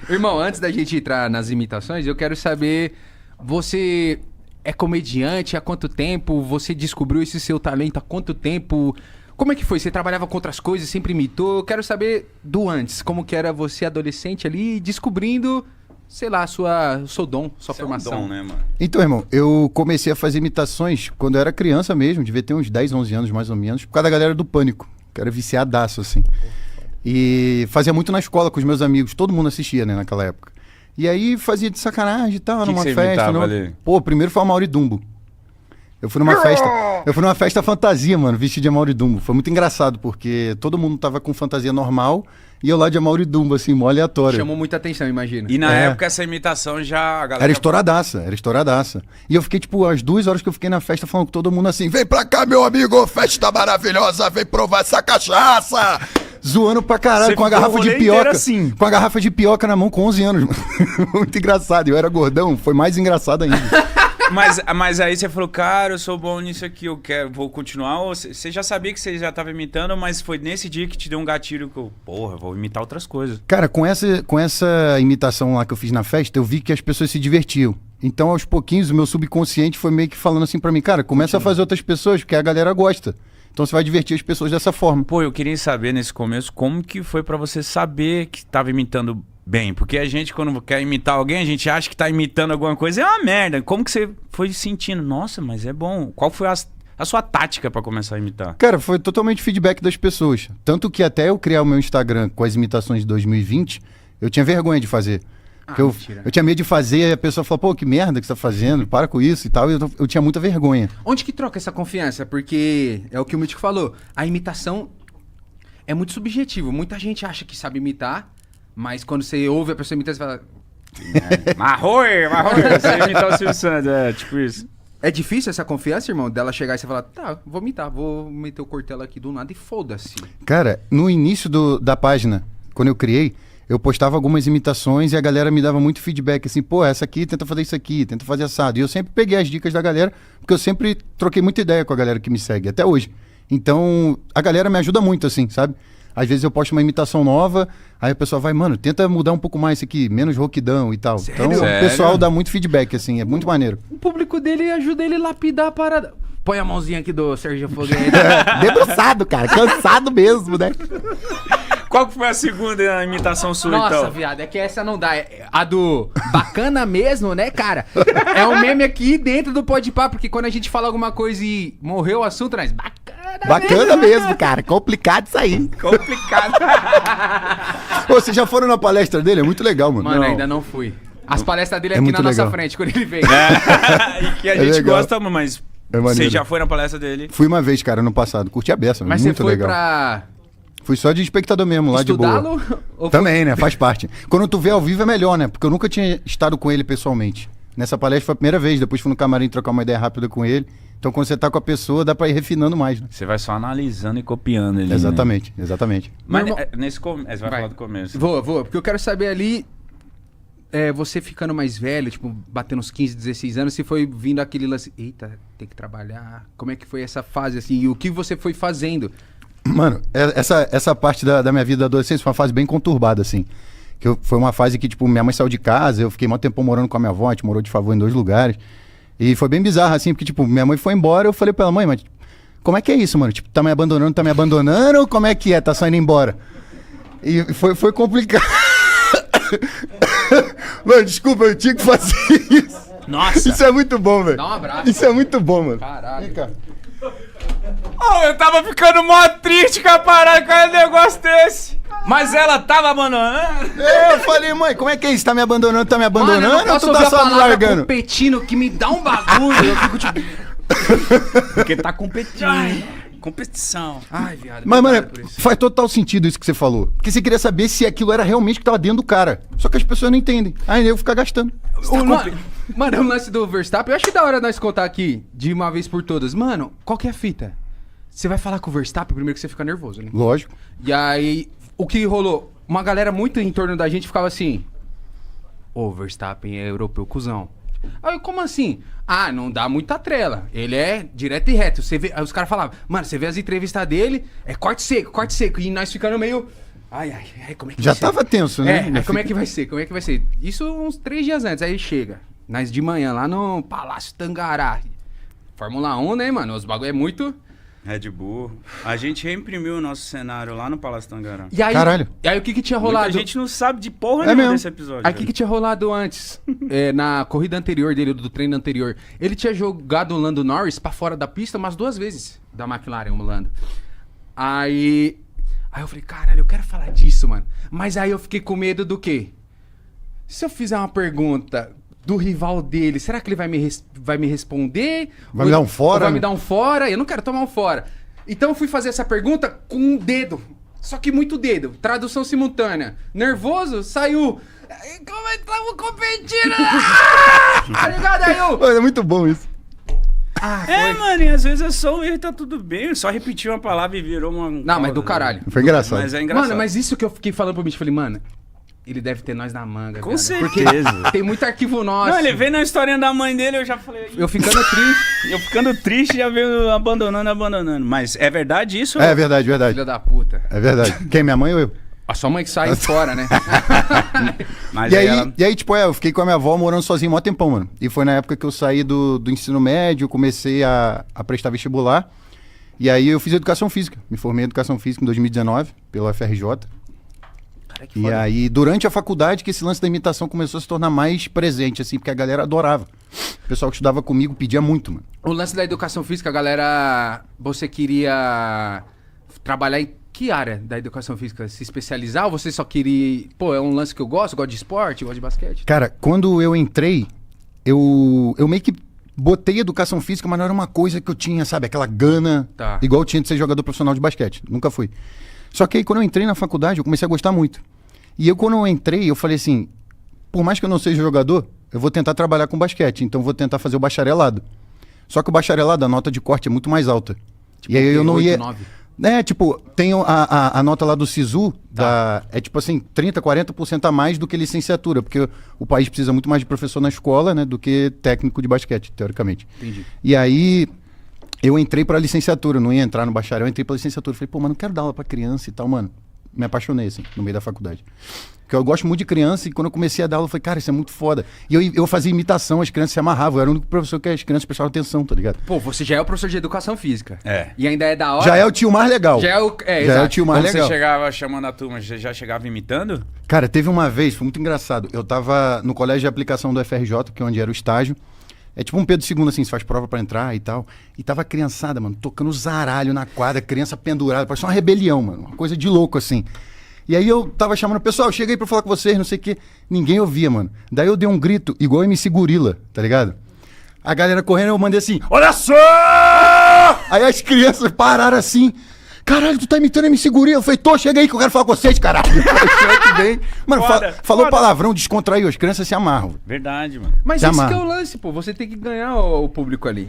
Irmão, antes da gente entrar nas imitações, eu quero saber, você é comediante há quanto tempo? Você descobriu esse seu talento há quanto tempo? Como é que foi? Você trabalhava com outras coisas, sempre imitou? Eu quero saber do antes, como que era você adolescente ali, descobrindo, sei lá, o seu dom, sua formação. É um dom, né, mano? Então, irmão, eu comecei a fazer imitações quando eu era criança mesmo, devia ter uns 10, 11 anos mais ou menos, por causa da galera do Pânico, que era viciadaço, assim. E fazia muito na escola com os meus amigos, todo mundo assistia, né, naquela época. E aí fazia de sacanagem e tal, numa você festa. imitava ali? Pô, primeiro foi a Mauri Dumbo. Eu fui numa festa fantasia, mano, vestido de Amaury Dumbo. Foi muito engraçado, porque todo mundo tava com fantasia normal e eu lá de Amaury Dumbo, assim, mó aleatório. Chamou muita atenção, imagino. E na época essa imitação já... A galera... Era estouradaça. E eu fiquei, tipo, as 2 horas que eu fiquei na festa falando com todo mundo assim, vem pra cá, meu amigo, festa maravilhosa, vem provar essa cachaça! Zoando pra caralho, com a garrafa de pioca. Assim. Com a garrafa de pioca na mão com 11 anos, mano. Muito engraçado. Eu era gordão, foi mais engraçado ainda. Mas aí você falou, cara, eu sou bom nisso aqui, vou continuar. Ou você já sabia que você já tava imitando, mas foi nesse dia que te deu um gatilho que eu, porra, vou imitar outras coisas. Cara, com essa imitação lá que eu fiz na festa, eu vi que as pessoas se divertiam. Então, aos pouquinhos, o meu subconsciente foi meio que falando assim pra mim, cara, começa a fazer outras pessoas, porque a galera gosta. Então você vai divertir as pessoas dessa forma. Pô, eu queria saber nesse começo como que foi pra você saber que tava imitando bem. Porque a gente, quando quer imitar alguém, a gente acha que tá imitando alguma coisa, é uma merda. Como que você foi sentindo? Nossa, mas é bom. Qual foi a sua tática pra começar a imitar? Cara, foi totalmente feedback das pessoas. Tanto que até eu criar o meu Instagram com as imitações de 2020, eu tinha vergonha de fazer. Eu tinha medo de fazer e a pessoa falou, pô, que merda que você tá fazendo, para com isso e tal. E eu tinha muita vergonha. Onde que troca essa confiança? Porque é o que o Mítico falou, a imitação é muito subjetivo. Muita gente acha que sabe imitar, mas quando você ouve a pessoa imitar, você fala... Marroi, você imitar o Silvio Santos, tipo isso. É difícil essa confiança, irmão, dela chegar e você falar, tá, vou imitar, vou meter o Cortella aqui do nada e foda-se. Cara, no início da página, quando eu criei, eu postava algumas imitações e a galera me dava muito feedback, assim, pô, essa aqui, tenta fazer isso aqui, tenta fazer assado. E eu sempre peguei as dicas da galera, porque eu sempre troquei muita ideia com a galera que me segue, até hoje. Então, a galera me ajuda muito, assim, sabe? Às vezes eu posto uma imitação nova, aí a pessoa vai, mano, tenta mudar um pouco mais isso aqui, menos roquidão e tal. Sério? Então, o pessoal dá muito feedback, assim, é muito maneiro. O público dele ajuda ele a lapidar a parada. Põe a mãozinha aqui do Sérgio Foguete. Debruçado, cara, cansado mesmo, né? Qual que foi a segunda imitação sua, Nossa, então? viado, é que essa não dá. A do bacana mesmo, né, cara? É um meme aqui dentro do Podpah, porque quando a gente fala alguma coisa e morreu o assunto, nós... Bacana mesmo, cara, complicado isso aí. Complicado. Pô, vocês já foram na palestra dele? É muito legal, mano. Mano, ainda não fui. As palestras dele é É aqui muito na nossa legal. frente, quando ele vem. E que a gente legal. gosta, mas É maneiro. você já foi na palestra dele? Fui uma vez, cara, ano passado. Curti a beça, Mas muito você foi legal. pra Fui só de espectador mesmo, lá de boa. estudá-lo? Ou Também, né? Faz parte. Quando tu vê ao vivo é melhor, né? Porque eu nunca tinha estado com ele pessoalmente. Nessa palestra foi a primeira vez, depois fui no camarim trocar uma ideia rápida com ele. Então quando você tá com a pessoa, dá pra ir refinando mais, né? Você vai só analisando e copiando ele. Exatamente, exatamente. Mas Meu irmão- nesse começo, você vai falar do começo. Vou, porque eu quero saber ali, você ficando mais velho, tipo, batendo uns 15, 16 anos, se foi vindo aquele lance, eita, tem que trabalhar, como é que foi essa fase, assim, e o que você foi fazendo? Mano, essa parte da minha vida da adolescência foi uma fase bem conturbada, assim. Foi uma fase que, tipo, minha mãe saiu de casa, eu fiquei muito tempo morando com a minha avó, a gente morou de favor em 2 lugares. E foi bem bizarro, assim, porque, tipo, minha mãe foi embora, eu falei pra ela, mãe, mas como é que é isso, mano? Tipo, tá me abandonando, ou como é que é? Tá só indo embora? E foi complicado. Mano, desculpa, eu tinha que fazer isso. Nossa! Isso é muito bom, velho. Dá um abraço. Isso é muito bom, mano. Caralho. Vem cá. Oh, eu tava ficando mó triste com a parada com um negócio desse. Mas ela tava abandonando. Eu falei, mãe, como é que é isso? Tá me abandonando, Mano, eu não ou posso tu ouvir tá a só me palavra largando? competindo que me dá um bagulho, eu fico tipo... Porque tá competindo. Competição. Ai, viado. Mas, mano, obrigado por isso. faz total sentido isso que você falou. Porque você queria saber se aquilo era realmente o que tava dentro do cara. Só que as pessoas não entendem. Aí eu ficar gastando. Mano, o lance do Verstappen, eu acho que da hora nós contar aqui, de uma vez por todas. Mano, qual que é a fita? Você vai falar com o Verstappen, primeiro que você fica nervoso, né? Lógico. E aí, o que rolou? Uma galera muito em torno da gente ficava assim... Ô, Verstappen é europeu, cuzão. Aí, como assim? Ah, não dá muita trela. Ele é direto e reto. Você vê, aí os caras falavam, mano, você vê as entrevistas dele, é corte seco. E nós ficando meio... Ai, como é que Já vai ser? tava tenso, né? Aí como é que vai ser? Como é que vai ser? Isso uns 3 dias antes, aí chega. Nós de manhã, lá no Palácio Tangará. Fórmula 1, né, mano? Os bagulho é muito... Red Bull. A gente reimprimiu o nosso cenário lá no Palácio Tangará. E aí, Caralho. E aí o que tinha rolado? Muita gente não sabe de porra É nenhuma mesmo. desse episódio. Aí o velho. que tinha rolado antes? Na corrida anterior dele, do treino anterior. Ele tinha jogado o Lando Norris pra fora da pista umas 2 vezes. Da McLaren, o Lando. Aí eu falei, caralho, eu quero falar disso, mano. Mas aí eu fiquei com medo do quê? Se eu fizer uma pergunta do rival dele, será que ele vai me responder? Vai me dar um fora, Ou vai né? me dar um fora? Eu não quero tomar um fora. Então eu fui fazer essa pergunta com um dedo. Só que muito dedo. Tradução simultânea. Nervoso? Saiu. Como é que estamos competindo? Tá ligado aí? Pô, é muito bom isso. Mano, e às vezes é só um erro e tá tudo bem. Só repetiu uma palavra e virou uma... Não, mas do caralho. Foi engraçado. Mas é engraçado. Mano, mas isso que eu fiquei falando pro bicho, falei, mano, ele deve ter nós na manga. Com viado. certeza. Porque tem muito arquivo nosso. Não, ele veio na historinha da mãe dele, eu já falei... Eu ficando triste. Eu ficando triste, já veio abandonando. Mas é verdade isso? É verdade, verdade. Filha da puta. É verdade. Quem, minha mãe ou eu? A sua mãe que saiu fora, né? Mas E aí, ela... tipo, eu fiquei com a minha avó morando sozinho mó tempão, mano. E foi na época que eu saí do ensino médio, comecei a prestar vestibular. E aí eu fiz educação física. Me formei em educação física em 2019, pela UFRJ. Cara, que E foda. aí, durante a faculdade, que esse lance da imitação começou a se tornar mais presente, assim, porque a galera adorava. O pessoal que estudava comigo pedia muito, mano. O lance da educação física, galera, você queria trabalhar em que área da educação física? Se especializar ou você só queria... Pô, é um lance que eu gosto de esporte, gosto de basquete. Cara, quando eu entrei, eu meio que botei educação física, mas não era uma coisa que eu tinha, sabe? Aquela gana, Tá. igual eu tinha de ser jogador profissional de basquete. Nunca fui. Só que aí, quando eu entrei na faculdade, eu comecei a gostar muito. E eu, quando eu entrei, eu falei assim, por mais que eu não seja jogador, eu vou tentar trabalhar com basquete. Então, eu vou tentar fazer o bacharelado. Só que o bacharelado, a nota de corte é muito mais alta. E aí, eu não 8, ia... 9. É, tipo, tem a nota lá do SISU, é tipo assim, 30%, 40% a mais do que licenciatura, porque o país precisa muito mais de professor na escola, né, do que técnico de basquete, teoricamente. Entendi. E aí, eu entrei pra licenciatura, eu não ia entrar no bacharel, eu entrei pra licenciatura. Falei, pô, mano, não quero dar aula pra criança e tal, mano. Me apaixonei, assim, no meio da faculdade. Porque eu gosto muito de criança e quando eu comecei a dar aula, eu falei, cara, isso é muito foda. E eu fazia imitação, as crianças se amarravam. Eu era o único professor que as crianças prestavam atenção, tá ligado? Pô, você já é o professor de educação física. É. E ainda é da hora. Já é o tio mais legal. Já é o... Já é exato. o tio mais Quando legal. você chegava chamando a turma, você já chegava imitando? Cara, teve uma vez, foi muito engraçado. Eu tava no colégio de aplicação do FRJ, que é onde era o estágio. É tipo um Pedro II, assim, você faz prova pra entrar e tal. E tava a criançada, mano, tocando zaralho na quadra, criança pendurada. Parecia uma rebelião, mano. Uma coisa de louco, assim. E aí eu tava chamando, pessoal, chega aí pra falar com vocês, não sei o quê. Ninguém ouvia, mano. Daí eu dei um grito, igual MC Gorila, tá ligado? A galera correndo, eu mandei assim, olha só! Aí as crianças pararam assim. Caralho, tu tá imitando MC Gorila? Eu falei, tô, chega aí que eu quero falar com vocês, caralho. Mano, Foda, falou foda. palavrão, descontraiu, as crianças se amarram. Verdade, mano. Mas Se esse que amarra. é o lance, pô. Você tem que ganhar o público ali.